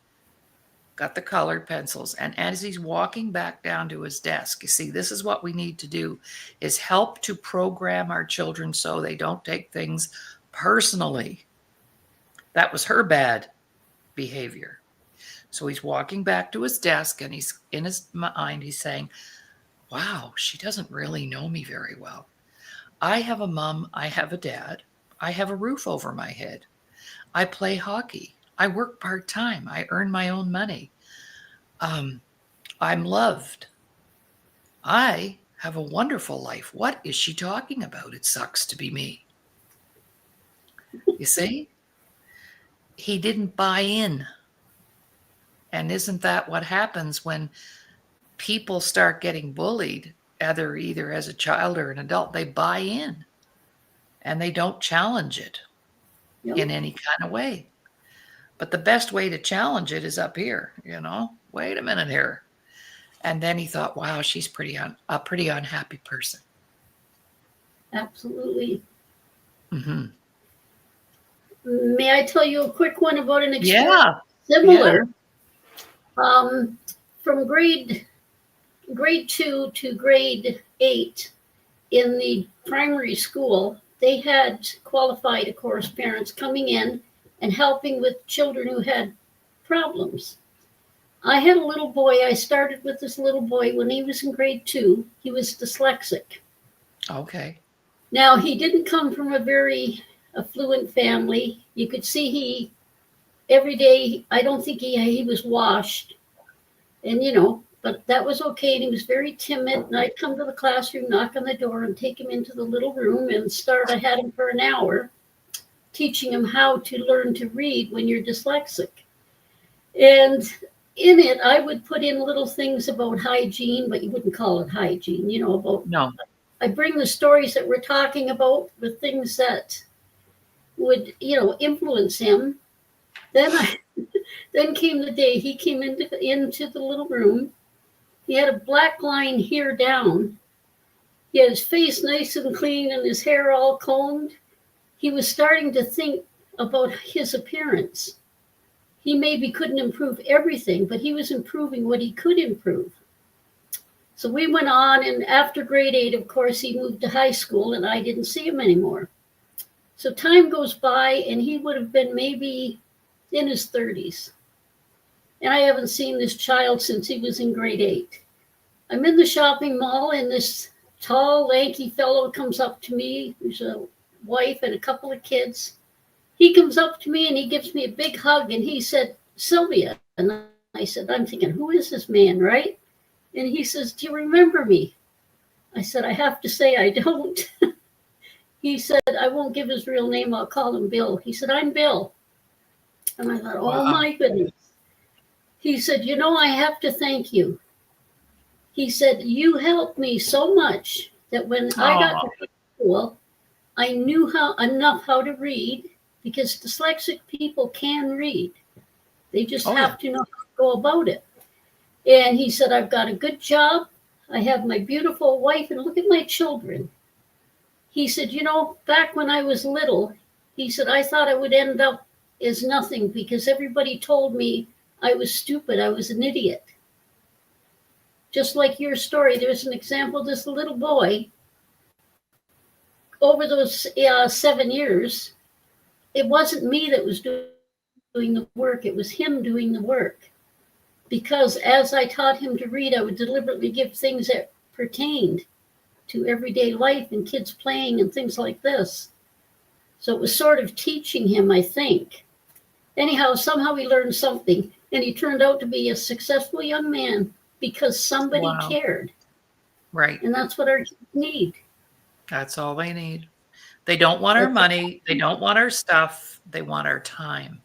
got the colored pencils. And as he's walking back down to his desk, you see, this is what we need to do, is help to program our children so they don't take things personally. That was her bad behavior. So he's walking back to his desk, and he's in his mind, he's saying, wow, she doesn't really know me very well. I have a mom, I have a dad, I have a roof over my head. I play hockey. I work part-time. I earn my own money. I'm loved. I have a wonderful life. What is she talking about? It sucks to be me. You see? He didn't buy in. And isn't that what happens when people start getting bullied, either as a child or an adult? They buy in and they don't challenge it in any kind of way. But the best way to challenge it is up here, wait a minute here. And then he thought, wow, she's a pretty unhappy person. Absolutely. Mm-hmm. May I tell you a quick one about an experience? Yeah. Similar. Yeah. From grade 2 to grade 8 in the primary school, they had qualified, of course, parents coming in and helping with children who had problems. I had a little boy. I started with this little boy when he was in grade 2. He was dyslexic. Okay. Now, he didn't come from a very affluent family. You could see every day, I don't think he was washed. And, but that was okay. And he was very timid. And I'd come to the classroom, knock on the door, and take him into the little room and I had him for an hour, teaching him how to learn to read when you're dyslexic. And in it, I would put in little things about hygiene, but you wouldn't call it hygiene, about. No. I bring the stories that we're talking about, the things that would, influence him. Then came the day he came into the little room. He had a black line here down. He had his face nice and clean and his hair all combed. He was starting to think about his appearance. he maybe couldn't improve everything, but he was improving what he could improve. So we went on, and after grade 8, of course, he moved to high school, and I didn't see him anymore. So time goes by, and he would have been maybe in his 30s. And I haven't seen this child since he was in grade 8. I'm in the shopping mall, and this tall, lanky fellow comes up to me. There's a wife and a couple of kids. He comes up to me, and he gives me a big hug, and he said, "Sylvia." And I said, I'm thinking, who is this man, right? And he says, "Do you remember me?" I said, "I have to say I don't." He said, "I won't give his real name. I'll call him Bill." He said, "I'm Bill." And I thought, oh my goodness. He said, "You know, I have to thank you." He said, "You helped me so much that when I got to school, I knew enough how to read, because dyslexic people can read. They just have to know how to go about it." And he said, "I've got a good job. I have my beautiful wife, and look at my children." He said, "You know, back when I was little," he said, "I thought I would end up as nothing because everybody told me I was stupid. I was an idiot." Just like your story, there's an example of this little boy. Over those 7 years, it wasn't me that was doing the work. It was him doing the work. Because as I taught him to read, I would deliberately give things that pertained to everyday life and kids playing and things like this. So it was sort of teaching him, I think. Anyhow, somehow he learned something, and he turned out to be a successful young man because somebody cared. Right. And that's what our kids need. That's all they need. They don't want our money. They don't want our stuff. They want our time.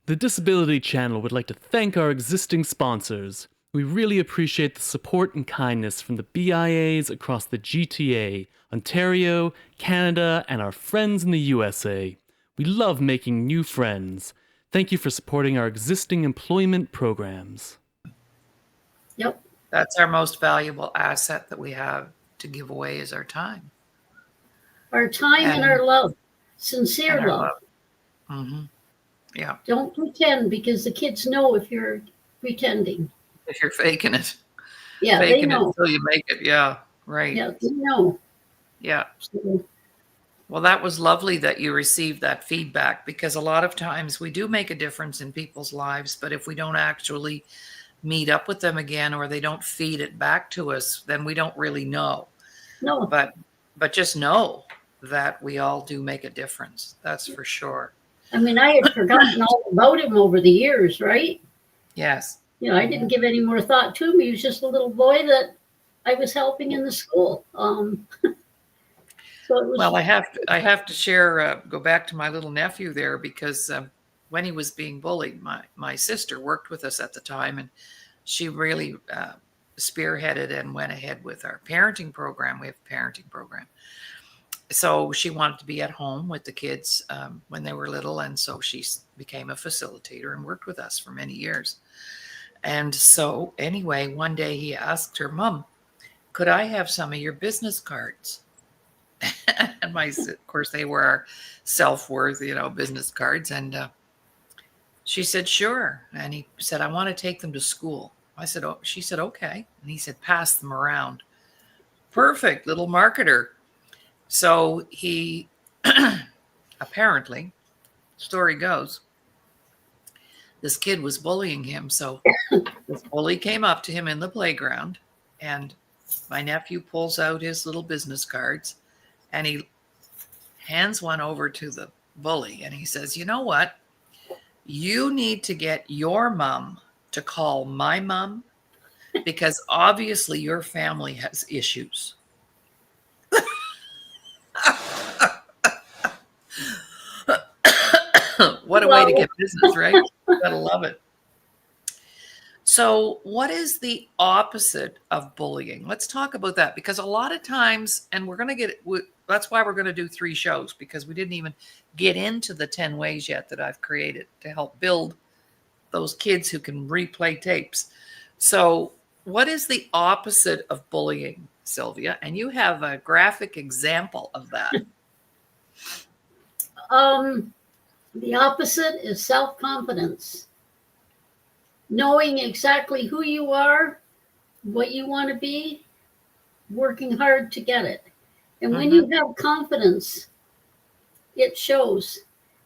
The Disability Channel would like to thank our existing sponsors. We really appreciate the support and kindness from the BIAs across the GTA, Ontario, Canada, and our friends in the USA. We love making new friends. Thank you for supporting our existing employment programs. Yep. That's our most valuable asset that we have to give away is our time. Our time and our love. Sincere love. Mm-hmm. Yeah. Don't pretend, because the kids know if you're pretending. If you're faking it. Yeah, faking they know. it until you make it. Yeah, right. Yeah, they know. Yeah. So, well, that was lovely that you received that feedback, because a lot of times we do make a difference in people's lives, but if we don't actually meet up with them again, or they don't feed it back to us, then we don't really know. No. But just know that we all do make a difference. That's for sure. I mean, I had forgotten all about him over the years, right? Yes. You know, I didn't give any more thought to him. He was just a little boy that I was helping in the school. So it was. Well, I have to share, go back to my little nephew there, because when he was being bullied, my sister worked with us at the time, and she really spearheaded and went ahead with our parenting program. We have a parenting program. So she wanted to be at home with the kids when they were little, and so she became a facilitator and worked with us for many years. And so anyway, one day he asked her, "Mom, could I have some of your business cards?" And of course, they were our self-worth, business cards. And she said, "Sure." And he said, "I want to take them to school." I said, "Oh," she said, "Okay." And he said, "Pass them around." Perfect little marketer. So he apparently, story goes, this kid was bullying him. So this bully came up to him in the playground, and my nephew pulls out his little business cards, and he hands one over to the bully, and he says, "You know what? You need to get your mom to call my mom, because obviously your family has issues." What a way to get business, right? Gotta love it. So what is the opposite of bullying? Let's talk about that, because a lot of times, and we're going to that's why we're going to do 3 shows, because we didn't even get into the 10 ways yet that I've created to help build those kids who can replay tapes. So what is the opposite of bullying, Sylvia? And you have a graphic example of that. The opposite is self-confidence. Knowing exactly who you are, what you want to be, working hard to get it. And when you have confidence, it shows.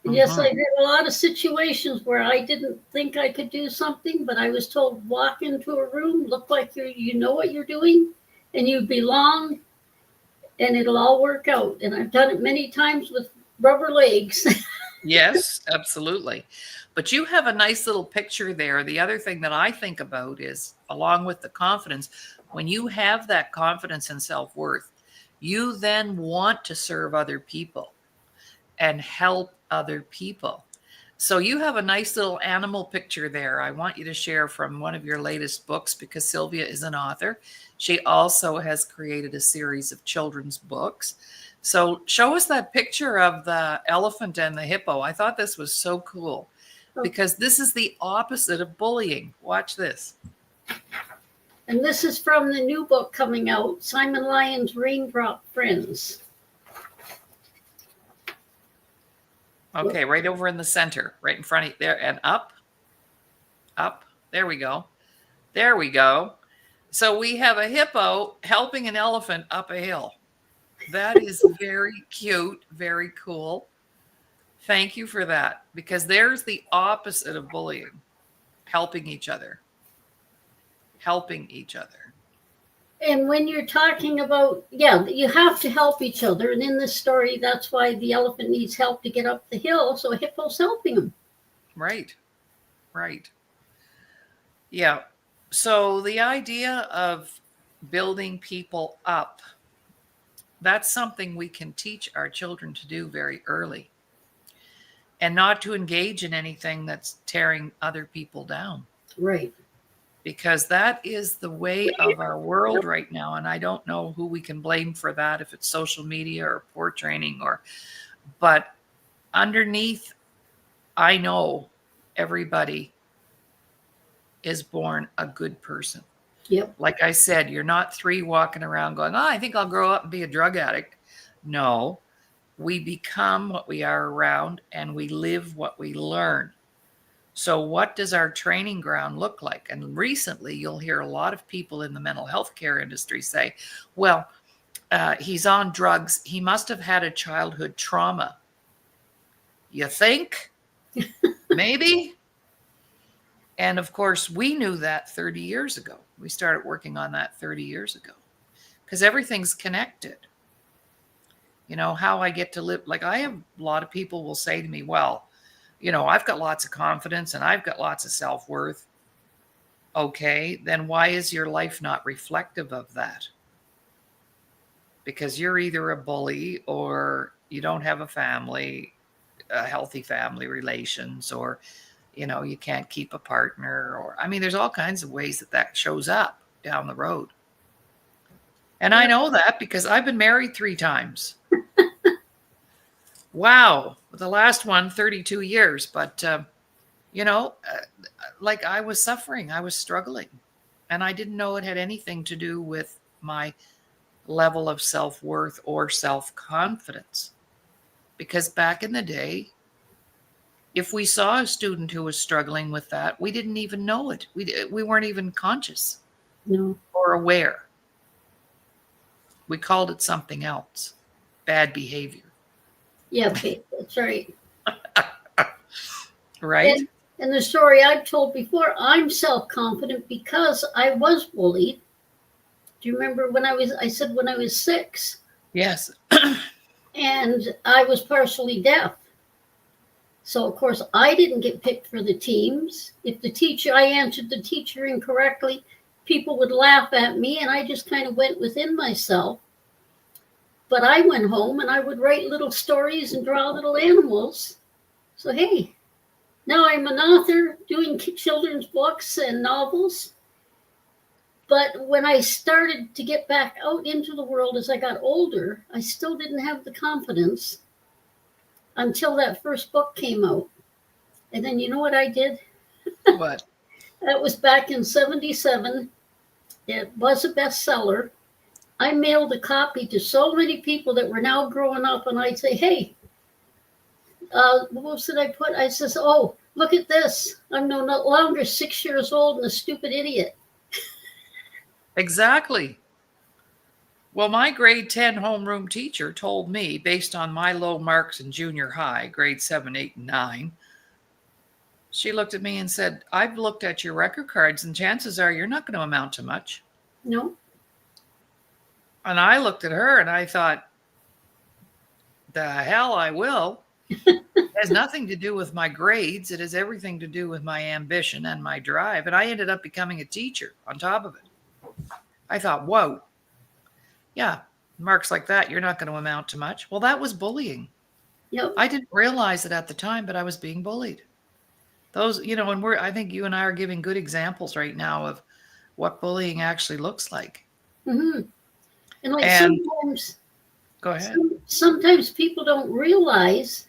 And yes, I had a lot of situations where I didn't think I could do something, but I was told, walk into a room, look like you know what you're doing, and you belong, and it'll all work out. And I've done it many times with rubber legs. Yes, absolutely. But you have a nice little picture there. The other thing that I think about is, along with the confidence, when you have that confidence and self-worth, you then want to serve other people and help other people. So you have a nice little animal picture there. I want you to share from one of your latest books, because Sylvia is an author. She also has created a series of children's books. So show us that picture of the elephant and the hippo. I thought this was so cool, because this is the opposite of bullying. Watch this. And this is from the new book coming out, Simon Lyon's Raindrop Friends. Okay, right over in the center, right in front of there, and up. There we go. There we go. So we have a hippo helping an elephant up a hill. That is very cute, very cool. Thank you for that, because there's the opposite of bullying, helping each other. Helping each other. And when you're talking about, you have to help each other. And in this story, that's why the elephant needs help to get up the hill. So a hippo's helping him. Right. Right. Yeah. So the idea of building people up, that's something we can teach our children to do very early, and not to engage in anything that's tearing other people down. Right. Because that is the way of our world right now. And I don't know who we can blame for that, if it's social media or poor training, but underneath, I know everybody is born a good person. Yep. Like I said, you're not 3 walking around going, I think I'll grow up and be a drug addict. No, we become what we are around, and we live what we learn. So what does our training ground look like? And recently, you'll hear a lot of people in the mental health care industry say, well, he's on drugs. He must have had a childhood trauma. You think? Maybe? And of course, we knew that 30 years ago. We started working on that 30 years ago, because everything's connected. You know, how I get to live, like I have a lot of people will say to me, well, you know, I've got lots of confidence and I've got lots of self-worth. Okay, then why is your life not reflective of that? Because you're either a bully, or you don't have a family, a healthy family relations, or, you know, you can't keep a partner, or, I mean, there's all kinds of ways that shows up down the road. And I know that because I've been married 3 times. Wow. The last one, 32 years. But, you know, like I was suffering, I was struggling, and I didn't know it had anything to do with my level of self-worth or self-confidence. Because back in the day, if we saw a student who was struggling with that, we didn't even know it. We weren't even conscious. No. Or aware. We called it something else. Bad behavior. Yeah, okay, that's right. Right? And the story I've told before, I'm self-confident because I was bullied. Do you remember when I said when I was 6? Yes. And I was partially deaf. So of course I didn't get picked for the teams. If I answered the teacher incorrectly, people would laugh at me, and I just kind of went within myself. But I went home and I would write little stories and draw little animals. So, hey, now I'm an author doing children's books and novels. But when I started to get back out into the world as I got older, I still didn't have the confidence until that first book came out. And then you know what I did? What? That was back in 1977. It was a bestseller. I mailed a copy to so many people that were now growing up, and I'd say, hey, what else did I put? I says, oh, look at this. I'm no longer 6 years old and a stupid idiot. Exactly. Well, my grade 10 homeroom teacher told me, based on my low marks in junior high, grade 7, 8, and 9, she looked at me and said, I've looked at your record cards and chances are you're not going to amount to much. No. And I looked at her and I thought, the hell I will. It has nothing to do with my grades. It has everything to do with my ambition and my drive. And I ended up becoming a teacher on top of it. I thought, whoa. Yeah, marks like that, you're not going to amount to much. Well, that was bullying. Yep. I didn't realize it at the time, but I was being bullied. Those, and I think you and I are giving good examples right now of what bullying actually looks like. Mm-hmm. And like sometimes, go ahead. Sometimes people don't realize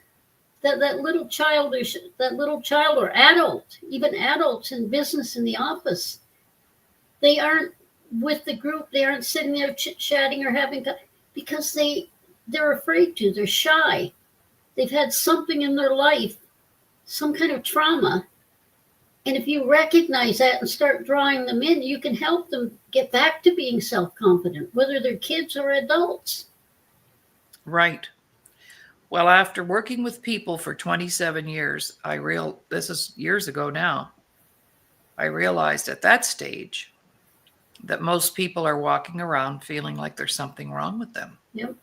that little child or adult, even adults in business in the office, they aren't with the group. They aren't sitting there chit-chatting or having, because they're afraid to. They're shy. They've had something in their life, some kind of trauma. And if you recognize that and start drawing them in, you can help them get back to being self-confident, whether they're kids or adults. Right. Well, after working with people for 27 years, this is years ago now, I realized at that stage that most people are walking around feeling like there's something wrong with them. Yep.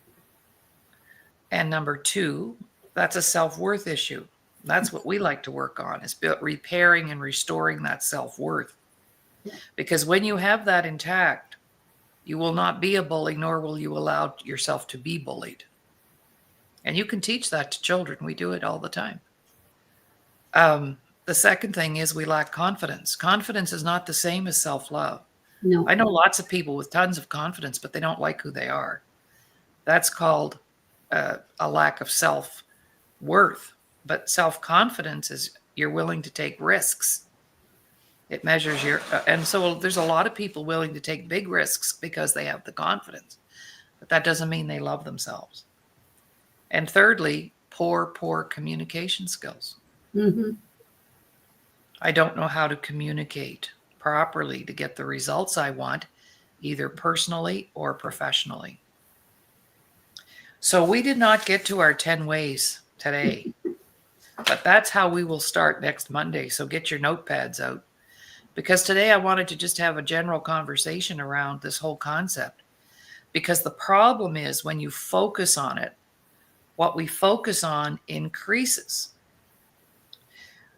And number two, that's a self-worth issue. That's what we like to work on, is repairing and restoring that self-worth. Because when you have that intact, you will not be a bully, nor will you allow yourself to be bullied. And you can teach that to children. We do it all the time. The second thing is we lack confidence. Confidence is not the same as self-love. No. I know lots of people with tons of confidence, but they don't like who they are. That's called a lack of self-worth. But self-confidence is you're willing to take risks. It measures and so there's a lot of people willing to take big risks because they have the confidence. But that doesn't mean they love themselves. And thirdly, poor communication skills. Mm-hmm. I don't know how to communicate properly to get the results I want, either personally or professionally. So we did not get to our 10 ways today, but that's how we will start next Monday. So get your notepads out, because today I wanted to just have a general conversation around this whole concept, because the problem is when you focus on it, what we focus on increases.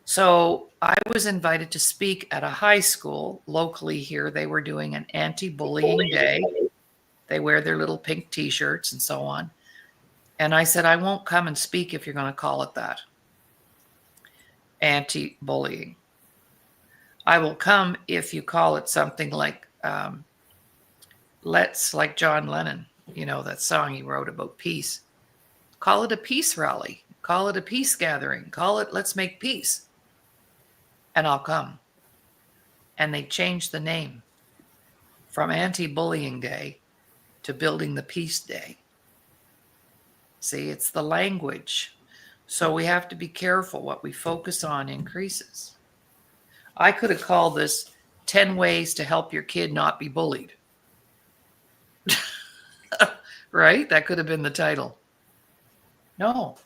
So I was invited to speak at a high school locally here. They were doing an anti-bullying day. They wear their little pink t-shirts and so on. And I said, I won't come and speak if you're going to call it that. Anti-bullying. I will come if you call it something like, like John Lennon, that song he wrote about peace. Call it a peace rally. Call it a peace gathering. Call it, let's make peace. And I'll come. And they changed the name from Anti-Bullying Day to Building the Peace Day. See, it's the language. So we have to be careful. What we focus on increases. I could have called this 10 ways to help your kid not be bullied. Right? That could have been the title. No.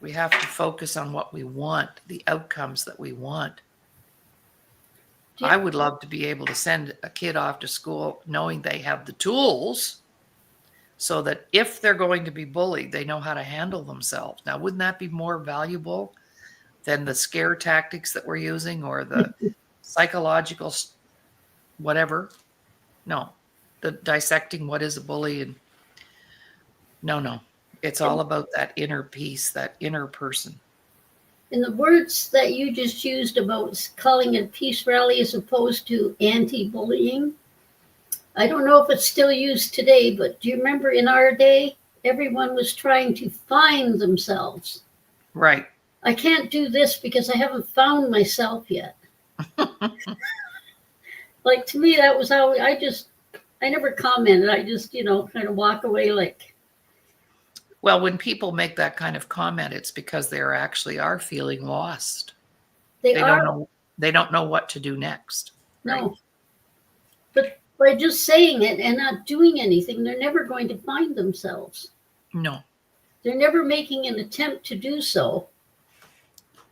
We have to focus on what we want, the outcomes that we want. I would love to be able to send a kid off to school knowing they have the tools so that if they're going to be bullied, they know how to handle themselves. Now, wouldn't that be more valuable than the scare tactics that we're using or the psychological whatever? No, the dissecting what is a bully. And no. It's all about that inner peace, that inner person. And the words that you just used about calling it a peace rally as opposed to anti-bullying, I don't know if it's still used today, but do you remember in our day, everyone was trying to find themselves. Right. I can't do this because I haven't found myself yet. Like, to me, that was how I never commented. I just, kind of walk away like, Well, when people make that kind of comment, it's because they actually are feeling lost. They They are. don't know. They don't know what to do next. Right? No. But by just saying it and not doing anything, they're never going to find themselves. No. They're never making an attempt to do so.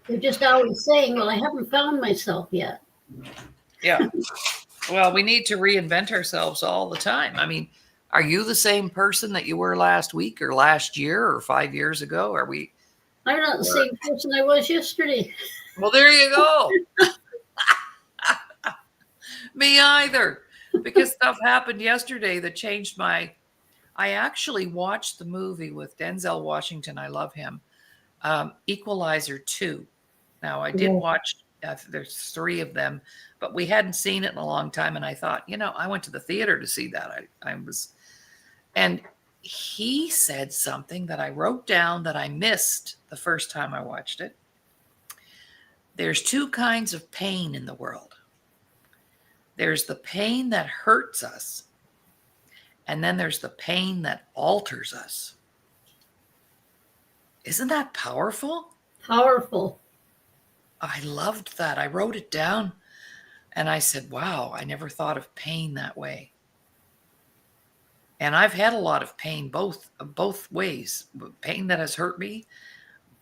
They're just always saying, well, I haven't found myself yet. Yeah. Well, we need to reinvent ourselves all the time. I mean, are you the same person that you were last week or last year or 5 years ago? Are we? I'm not the same person I was yesterday. Well, there you go. Me either. Because stuff happened yesterday that changed my. I actually watched the movie with Denzel Washington. I love him. Equalizer 2. Now, I did watch, there's 3 of them, but we hadn't seen it in a long time. And I thought, I went to the theater to see that. And he said something that I wrote down that I missed the first time I watched it. There's 2 kinds of pain in the world. There's the pain that hurts us, and then there's the pain that alters us. Isn't that powerful? Powerful. I loved that. I wrote it down and I said, wow, I never thought of pain that way. And I've had a lot of pain both ways. Pain that has hurt me,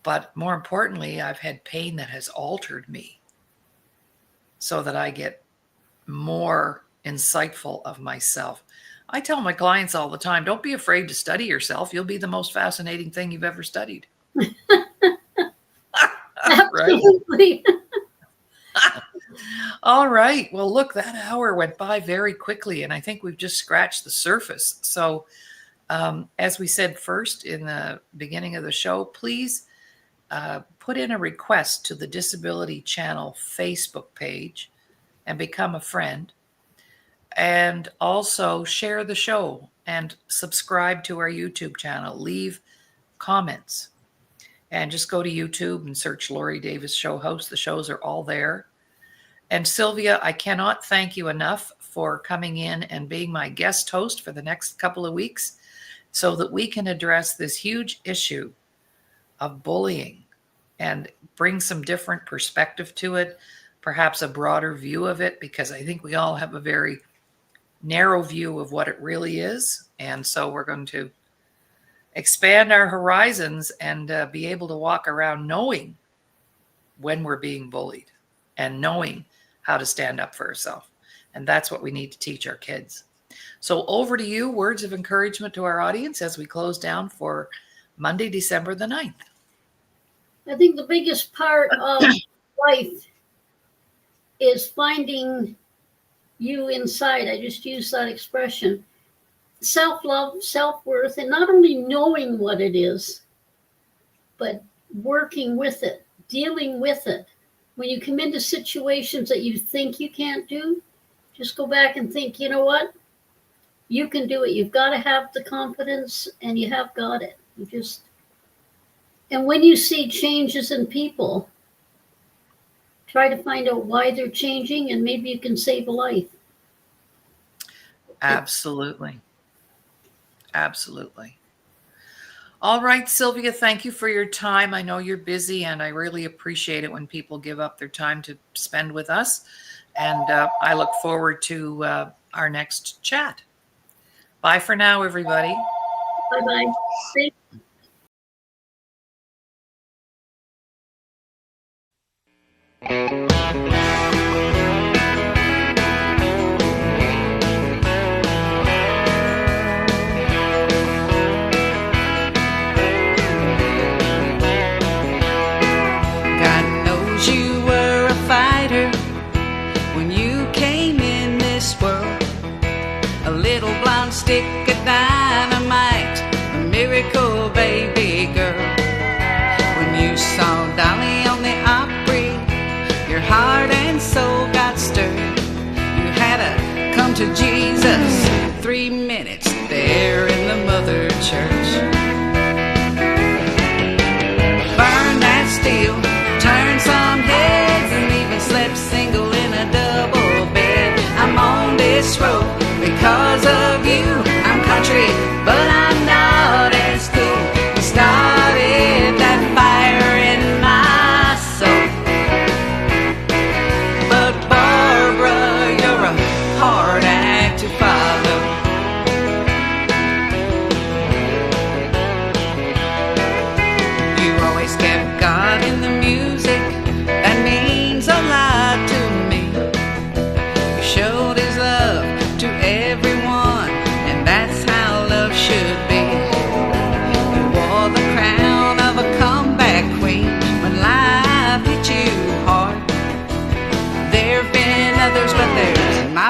but more importantly, I've had pain that has altered me so that I get more insightful of myself. I tell my clients all the time, don't be afraid to study yourself. You'll be the most fascinating thing you've ever studied. Absolutely. All right. Well, look, that hour went by very quickly, and I think we've just scratched the surface. So, as we said first in the beginning of the show, please put in a request to the Disability Channel Facebook page and become a friend. And also share the show and subscribe to our YouTube channel. Leave comments. And just go to YouTube and search Laurie Davis Show Host. The shows are all there. And Sylvia, I cannot thank you enough for coming in and being my guest host for the next couple of weeks so that we can address this huge issue of bullying and bring some different perspective to it, perhaps a broader view of it, because I think we all have a very narrow view of what it really is. And so we're going to expand our horizons and be able to walk around knowing when we're being bullied and knowing how to stand up for ourselves. And that's what we need to teach our kids. So over to you, words of encouragement to our audience as we close down for Monday, December the 9th. I think the biggest part of life is finding you inside. I just use that expression. Self-love, self-worth, and not only knowing what it is, but working with it, dealing with it. When you come into situations that you think you can't do, just go back and think, you know what? You can do it. You've got to have the confidence, and you have got it. And when you see changes in people, try to find out why they're changing, and maybe you can save a life. Absolutely. Absolutely. All right, Sylvia, thank you for your time. I know you're busy, and I really appreciate it when people give up their time to spend with us. And I look forward to our next chat. Bye for now, everybody. Bye-bye. Thank God knows you were a fighter when you came in this world. A little blonde stick of dynamite, a miracle baby girl. When you saw Dolly on the Opry, your heart and soul got stirred. You had to come to Jesus 3 minutes there in the Mother Church. Burn that steel, turn some heads, and even slept single in a double bed. I'm on this road because of you. I'm country, but I'm not as cool.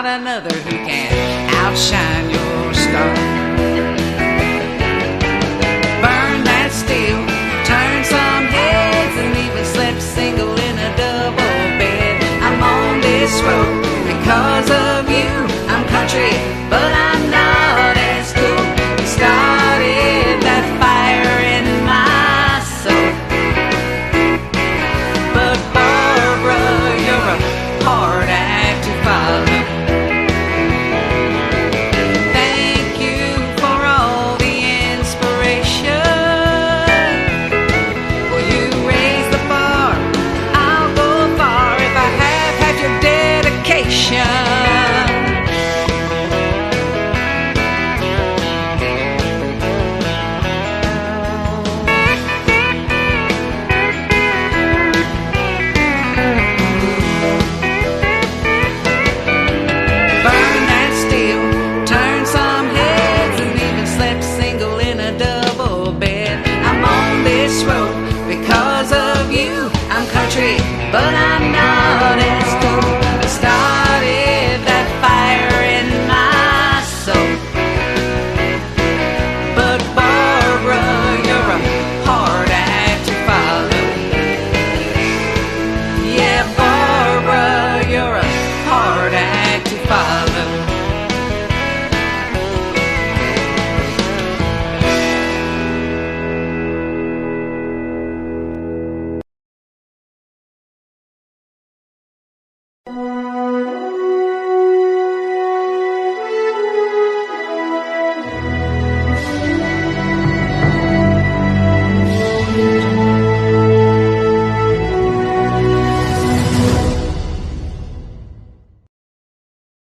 not another who can outshine your star. Burn that steel, turn some heads, and even slept single in a double bed. I'm on this road because of you. I'm country, but I'm not as cool. You started that fire in my soul. But Barbara, you're a hard act to follow. Thank you for all the inspiration. Well, you raised the bar. I'll go far if I have had your dedication. Burn that steel, turn some heads, and even slept single in a double bed. I'm on this road because of you. I'm country, but I'm not as cool. I started that fire in my soul. But Barbara, you're a hard act to follow. Yeah, Barbara, you're a hard act to follow.